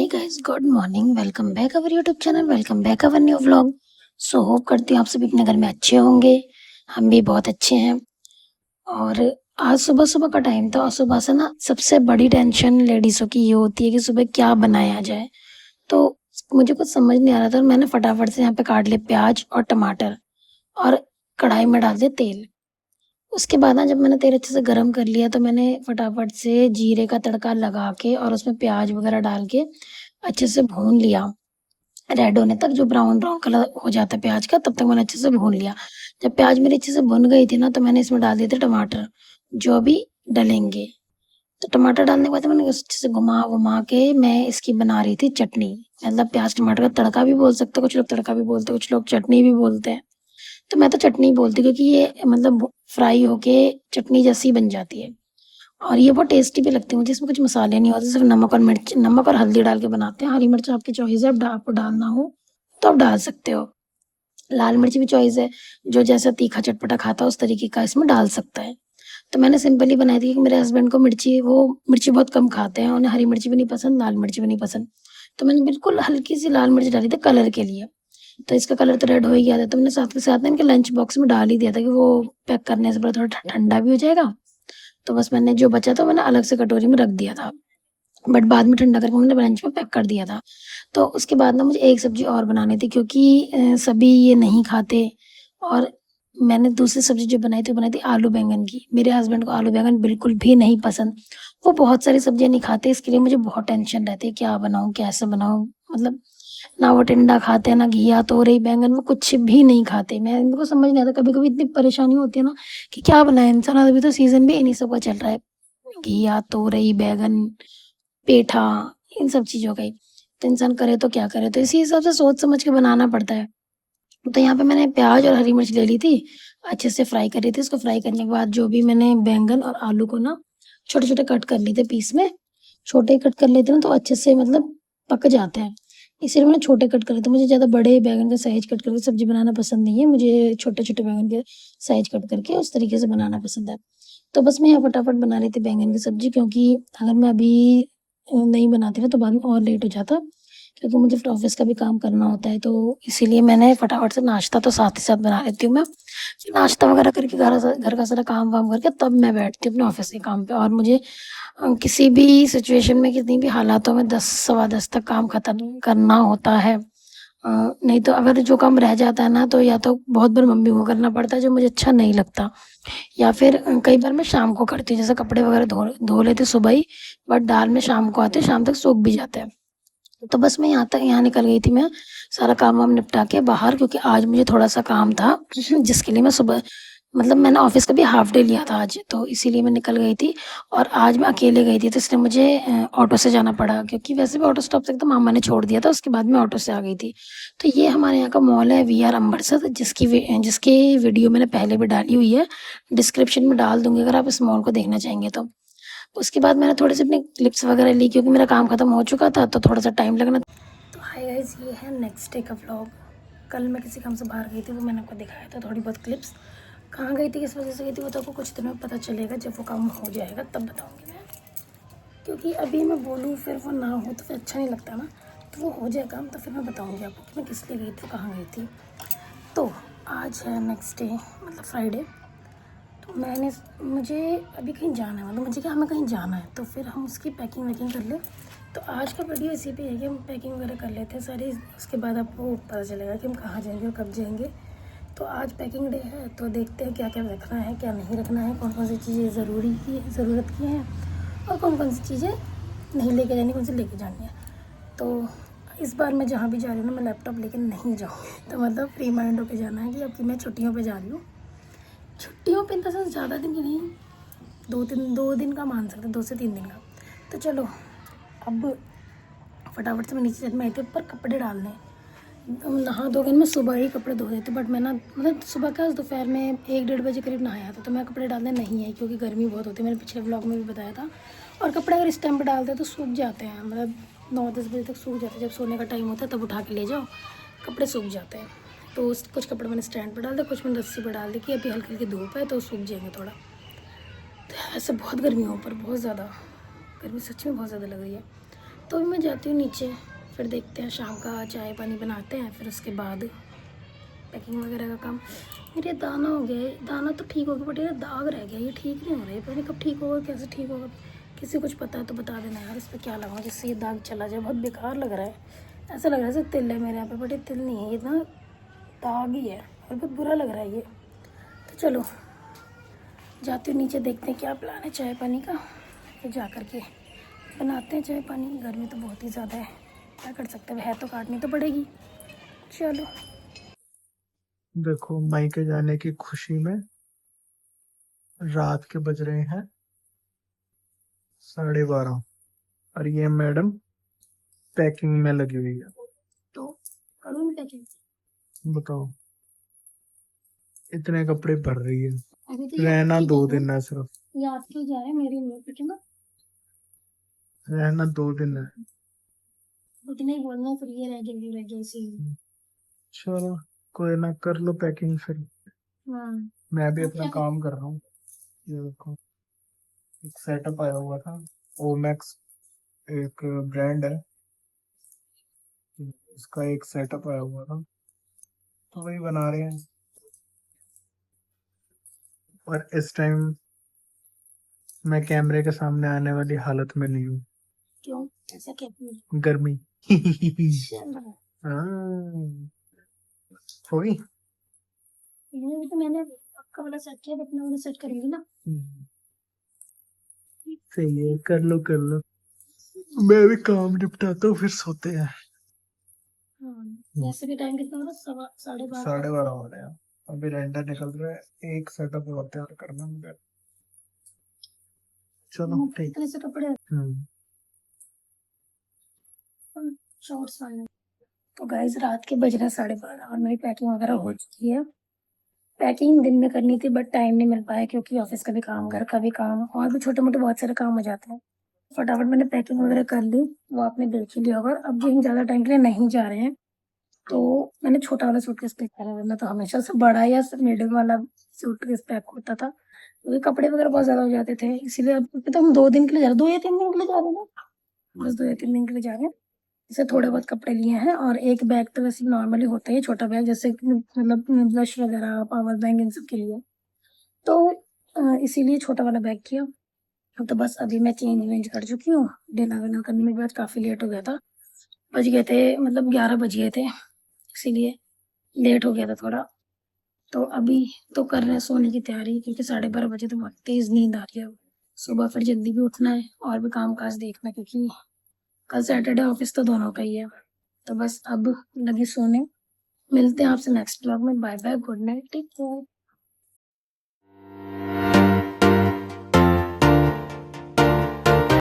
Hey guys, good morning. Welcome back our YouTube channel, welcome back our new vlog. So hope करती हूँ आप सभी अपने घर में अच्छे होंगे। हम भी बहुत अच्छे हैं। और आज सुबह सुबह का टाइम था और सुबह से ना सबसे बड़ी टेंशन लेडीज़ों की ये होती है कि सुबह क्या बनाया जाए। तो मुझे कुछ समझ नहीं आ रहा था और मैंने फटाफट से यहाँ पे काट लिए प्याज और टमाटर और कढ़ाई में डाल दिया तेल। उसके बाद ना जब मैंने तेल अच्छे से गरम कर लिया तो मैंने फटाफट से जीरे का तड़का लगा के और उसमें प्याज वगैरह डाल के अच्छे से भून लिया, रेड होने तक। जो ब्राउन ब्राउन कलर हो जाता है प्याज का तब तक मैंने अच्छे से भून लिया। जब प्याज मेरी अच्छे से भुन गई थी ना तो मैंने इसमें डाल दिए थे टमाटर, जो अभी डलेंगे। तो टमाटर डालने के बाद मैंने अच्छे से घुमा वुमा के मैं इसकी बना रही थी चटनी। मतलब प्याज टमाटर का तड़का भी बोल सकते हो, कुछ लोग तड़का भी बोलते हैं, कुछ लोग चटनी भी बोलते हैं। तो मैं तो चटनी बोलती हूँ क्योंकि ये मतलब फ्राई होके चटनी जैसी बन जाती है और ये बहुत टेस्टी भी लगती है। मुझे इसमें कुछ मसाले नहीं होते, सिर्फ नमक और मिर्च, नमक और हल्दी डाल के बनाते हैं। हरी मिर्च आपकी चॉइस है, आपको डालना हो तो आप डाल सकते हो। लाल मिर्च भी चॉइस है, जो जैसा तीखा चटपटा खाता है उस तरीके का इसमें डाल सकता है। तो मैंने सिंपल ही बनाई थी क्योंकि मेरे हस्बैंड को मिर्ची बहुत कम खाते हैं, उन्हें हरी मिर्च भी नहीं पसंद, लाल मिर्च भी नहीं पसंद। तो मैंने बिल्कुल हल्की सी लाल मिर्च डाली थी कलर के लिए। तो इसका कलर तो रेड हो ही गया था, तो मैंने साथ के साथ ना इनके लंच बॉक्स में डाल ही दिया था कि वो पैक करने से पहले थोड़ा ठंडा भी हो जाएगा। तो बस मैंने जो बचा था मैंने अलग से कटोरी में रख दिया था, बट बाद में ठंडा करके मैंने लंच में पैक कर दिया था। तो उसके बाद ना मुझे एक सब्जी और बनानी थी क्योंकि सभी ये नहीं खाते। और मैंने दूसरी सब्जी जो बनाई थी आलू बैंगन की। मेरे हस्बैंड को आलू बैंगन बिल्कुल भी नहीं पसंद। वो बहुत सारी सब्जियां नहीं खाते, इसके लिए मुझे बहुत टेंशन रहती है क्या बनाऊं कैसे बनाऊं। मतलब ना वो टिंडा खाते हैं, ना घिया, तोरई, बैंगन, वो कुछ भी नहीं खाते। मैं इनको समझ नहीं आता, कभी कभी इतनी परेशानी होती है ना कि क्या बनाए इंसान। और अभी तो सीजन भी इन्हीं सब का चल रहा है, घिया, तोरई, बैंगन, पेठा, इन सब चीज़ों का ही। तो इंसान करे तो क्या करे, तो इसी हिसाब से सोच समझ के बनाना पड़ता है। तो यहाँ पे मैंने प्याज और हरी मिर्च ले ली थी, अच्छे से फ्राई कर रही थी। इसको फ्राई करने के बाद जो भी मैंने बैंगन और आलू को ना छोटे छोटे कट कर लिए थे पीस में। छोटे कट कर लेते ना तो अच्छे से मतलब पक जाते हैं, इसलिए मैंने छोटे कट करे थे। मुझे ज़्यादा बड़े बैंगन का साइज कट करके सब्जी बनाना पसंद नहीं है, मुझे छोटे छोटे बैंगन के साइज कट करके उस तरीके से बनाना पसंद है। तो बस मैं यहाँ फटाफट बना रही थी बैंगन की सब्जी, क्योंकि अगर मैं अभी नहीं बनाती ना तो बाद में और लेट हो जाता, क्योंकि मुझे फिर ऑफिस का भी काम करना होता है। तो इसीलिए मैंने फटाफट से नाश्ता तो साथ ही साथ बना लेती हूँ मैं। फिर नाश्ता वगैरह करके घर का सारा काम वाम करके तब मैं बैठती हूँ अपने ऑफिस के काम पे। और मुझे किसी भी सिचुएशन में, कितनी भी हालातों में 10 सवा 10 तक काम खत्म करना होता है। नहीं तो अगर जो काम रह जाता है ना तो या तो बहुत बार मम्मी को करना पड़ता है जो मुझे अच्छा नहीं लगता, या फिर कई बार मैं शाम को करती हूँ। जैसे कपड़े वगैरह धो धो लेते सुबह ही, बट दाल में शाम को आते, शाम तक सूख भी जाते हैं। तो बस मैं यहाँ निकल गई थी, मैं सारा काम वाम निपटा के बाहर, क्योंकि आज मुझे थोड़ा सा काम था जिसके लिए मैं सुबह, मतलब मैंने ऑफिस का भी हाफ डे लिया था आज, तो इसीलिए मैं निकल गई थी। और आज मैं अकेले गई थी तो इसलिए मुझे ऑटो से जाना पड़ा, क्योंकि वैसे भी ऑटो स्टॉप तक तो मामा ने छोड़ दिया था, उसके बाद मैं ऑटो से आ गई थी। तो ये हमारे यहाँ का मॉल है वी आर अम्बरसर, जिसकी वीडियो मैंने पहले भी डाली हुई है, डिस्क्रिप्शन में डाल दूंगी अगर आप इस मॉल को देखना चाहेंगे तो। उसके बाद मैंने थोड़ी सी अपनी क्लिप्स वगैरह ली क्योंकि मेरा काम खत्म हो चुका था तो थोड़ा सा टाइम लगना। तो हाय गाइस, ये है नेक्स्ट डे का व्लॉग। कल मैं किसी काम से बाहर गई थी, वो मैंने आपको दिखाया था थोड़ी बहुत क्लिप्स। कहाँ गई थी, किस वजह से गई थी, वो तो आपको कुछ दिनों में पता चलेगा, जब वो काम हो जाएगा तब बताऊँगी मैं। क्योंकि अभी मैं बोलूँ फिर वो ना हो तो फिर अच्छा नहीं लगता ना। तो वो हो जाए काम तो फिर मैं बताऊँगी आपको कि मैं किस लिए गई थी, कहाँ गई थी। तो आज है नेक्स्ट डे, मतलब फ्राइडे। तो मुझे अभी कहीं जाना है, मतलब मुझे क्या, हमें कहीं जाना है, तो फिर हम उसकी पैकिंग वैकिंग कर ले। तो आज का वीडियो इसी पे है कि हम पैकिंग वगैरह कर लेते हैं सारी, उसके बाद आपको पता चलेगा कि हम कहाँ जाएंगे और कब जाएंगे। तो आज पैकिंग डे है, तो देखते हैं क्या क्या रखना है, क्या नहीं रखना है, कौन कौन सी चीज़ें ज़रूरत की हैं और कौन कौन सी चीज़ें नहीं लेके जानी, कौन सी लेके जानी है। तो इस बार मैं जहाँ भी जा रही हूँ ना, मैं लैपटॉप लेके नहीं जाऊँगी। तो मतलब फ्री माइंड होकर जाना है कि अब कि मैं छुट्टियों पे जा रही हूँ। छुट्टियों पे इन द सेंस ज़्यादा दिन की नहीं, 2 दिन का मान सकते हैं, 2 से 3 दिन का। तो चलो अब फटाफट से मैं नीचे छत में आई थी ऊपर कपड़े डालने। नहा धो के मैं सुबह ही कपड़े धो देती, बट मैं ना मतलब सुबह क्या, दोपहर में 1-1:30 बजे करीब नहाया था। तो मैं कपड़े डालने नहीं आई क्योंकि गर्मी बहुत होती है, मैंने पिछले व्लॉग में भी बताया था। और कपड़े अगर इस टाइम पर डालते हैं तो सूख जाते हैं, मतलब 9-10 बजे तक सूख जाते हैं। जब सोने का टाइम होता है तब उठा के ले जाओ, कपड़े सूख जाते हैं। तो कुछ कपड़े मैंने स्टैंड पर डाल दिए, कुछ मैंने रस्सी पर डाल दी कि अभी हल्की हल्की धूप है तो सूख जाएंगे थोड़ा। तो ऐसे बहुत गर्मी है ऊपर, बहुत ज़्यादा गर्मी, सच में बहुत ज़्यादा लग रही है। तो अभी मैं जाती हूँ नीचे, फिर देखते हैं शाम का चाय पानी बनाते हैं, फिर उसके बाद पैकिंग वगैरह का काम। मेरे दाना हो गया है, दाना तो ठीक हो गया बट ये दाग रह गया, ये ठीक नहीं हो रहा है, पता नहीं कब ठीक होगा, कैसे ठीक होगा। किसी को कुछ पता है तो बता देना यार, इस पर क्या लगाऊँ जिससे ये दाग चला जाए। बहुत बेकार लग रहा है, ऐसा लग रहा है जैसे तिल है मेरे यहाँ पे, बट ये तिल नहीं है, ये ना दाग ही है और बहुत बुरा लग रहा है ये। तो चलो जाती हूँ नीचे, देखते हैं क्या प्लान है चाय पानी का, फिर जा कर के बनाते हैं चाय पानी। गर्मी तो बहुत ही ज़्यादा है, क्या कर सकते हैं, है तो काटनी तो पड़ेगी। चलो देखो मायके जाने की खुशी में रात के बज रहे हैं 12:30 और ये मैडम पैकिंग में लगी हुई है। तो करूँ मैं पैकिंग? बताओ, इतने कपड़े भर रही है, अभी तो रहना याद 2 दिन है सिर्फ, याद क्यों जा रहा है मेरी नहीं, ठीक है ना? रहना 2 दिन है। उतना ही बोलना, फिर ये रह गया इसीलिए। चलो कोई ना, कर लो पैकिंग फिर, हाँ मैं भी तो अपना क्या काम कर रहा हूँ। ये देखो, एक सेटअप आया हुआ था, ओमैक्स एक ब्रांड है, इसका एक सेटअप आया हुआ था तो वही बना रहे हैं। और इस टाइम मैं कैमरे के सामने आने वाली हालत में नहीं हूँ, क्यों, ऐसा क्या क्यों? गर्मी। चल रहा है। हाँ, होगी। ये भी तो मैंने आपका वाला सेट किया, अपना वाला सेट करेंगे ना। सही है, कर लो कर लो, मैं भी काम निपटाता हूँ फिर सोते हैं। हाँ वैसे भी टाइम कितना हो रहा है, 12:30। 12:30 हो रहे हैं, अभी रेंडर निकल रहा है, एक सेटअप और तैयार करना है मुझे। चलो ठीक। इतने से कपड़े शॉर्ट्स वाले। तो गाइस रात के बज रहे हैं 12:30 और मेरी पैकिंग वगैरह हो चुकी है। पैकिंग दिन में करनी थी बट टाइम नहीं मिल पाया, क्योंकि ऑफिस का भी काम, घर का भी काम, और भी छोटे मोटे बहुत सारे काम हो जाते हैं। फटाफट मैंने पैकिंग वगैरह कर ली, वो आपने देख ही लिया होगा। अब भी हम ज़्यादा टाइम के लिए नहीं जा रहे हैं, तो मैंने छोटा वाला सूटकेस पैक करा, वरना तो हमेशा से बड़ा या मीडियम वाला सूटकेस पैक होता था, क्योंकि कपड़े वगैरह बहुत ज़्यादा हो जाते थे। इसीलिए अब तो हम 2 दिन के लिए जा रहे हैं, 2 या 3 दिन के लिए जा रहे हैं ना, बस 2 या 3 दिन के लिए जा रहे हैं। इसे थोड़े बहुत कपड़े लिए हैं और एक बैग तो वैसे नॉर्मली होता है, छोटा बैग, जैसे कि मतलब ब्रश वगैरह, पावर बैंक, इन सब के लिए। तो इसीलिए छोटा वाला बैग किया। अब तो बस अभी मैं चेंज वेंज कर चुकी हूँ, डिनर विनर करने में बाद काफ़ी लेट हो गया था, बज गए थे मतलब 11 बज गए थे, इसीलिए लेट हो गया था थोड़ा। तो अभी तो कर रहे हैं सोने की तैयारी, क्योंकि 12:30 बजे तो बहुत तेज़ नींद आ रही है। सुबह फिर जल्दी भी उठना है और भी काम काज देखना है, क्योंकि कल सैटरडे ऑफिस तो दोनों का ही है। तो बस अब लगी सोने। मिलते हैं आपसे नेक्स्ट ब्लॉग में, bye bye, good night, take care.